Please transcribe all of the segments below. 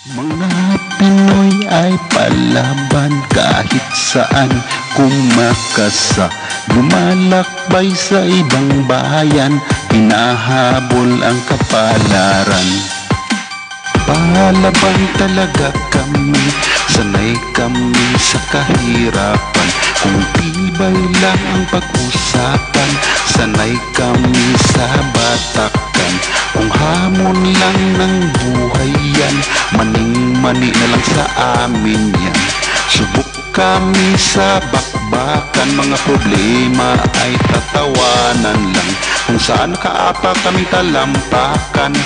Mga Pinoy ay palaban kahit saan kumakasa. Lumalakbay sa ibang bayan, hinahabol ang kapalaran. Palaban talaga kami, sanay kami sa kahirapan. Kung tibay lang ang pag-usapan, sanay kami sa batakan. Kung hamon lang ng buhay yan, maning-mani na lang sa amin yan. Subok kami sa bakbakan, mga problema ay tatawanan lang. Kung saan kaapa kami talampakan,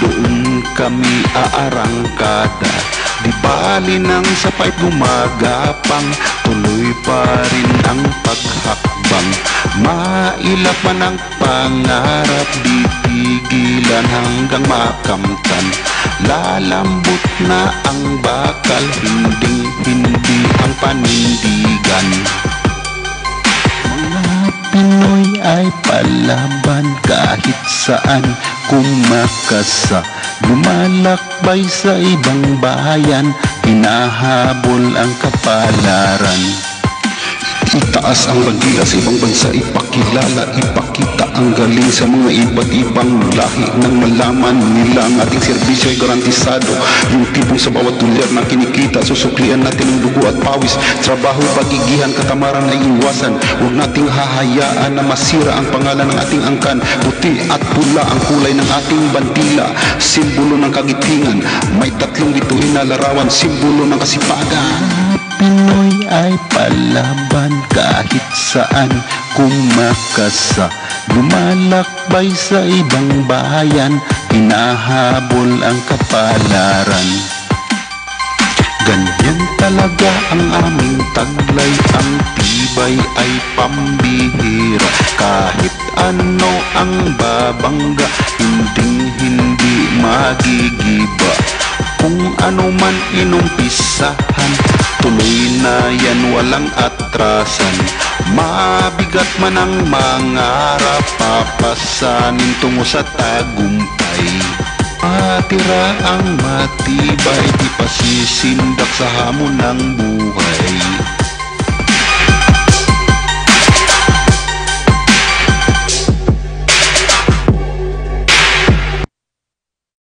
doon kami aarangkada. Di bali nang sapay gumagapang, tuloy pa rin ang paghakbang. Mailap man ang pangarap, di tigilan hanggang makamtan. Lalambot na ang bakal, hindi ang panindigan. Mga Pinoy ay palaban kahit saan kumakasa. Lumalakbay sa ibang bayan, hinahabol ang kapalaran. Itaas ang bandila sa ibang bansa, ipakilala, ipakita ang galing sa mga iba't ibang lahi. Nang malaman nila ang ating serbisyo ay garantisado. Yung tibong sa bawat dolyar na kinikita, susuklian natin ang dugo at pawis. Trabaho, pagigihan, katamaran ay iwasan. Huwag nating hahayaan na masira ang pangalan ng ating angkan. Puti at pula ang kulay ng ating bandila, simbolo ng kagitingan. May tatlong bituin na larawan, simbolo ng kasipagan. Pinoy ay palaban kahit saan kumakasa. Lumalakbay sa ibang bayan, hinahabol ang kapalaran. Ganyan talaga ang aming taglay, ang tibay ay pambihira. Kahit ano ang babangga, hindi magigiba. Kung ano man inumpisahan, tuloy na yan, walang atrasan. Mabigat man ang mangarap, papasanin tungo sa tagumpay. Matira ang matibay, di pasisindak sa hamon ng buhay.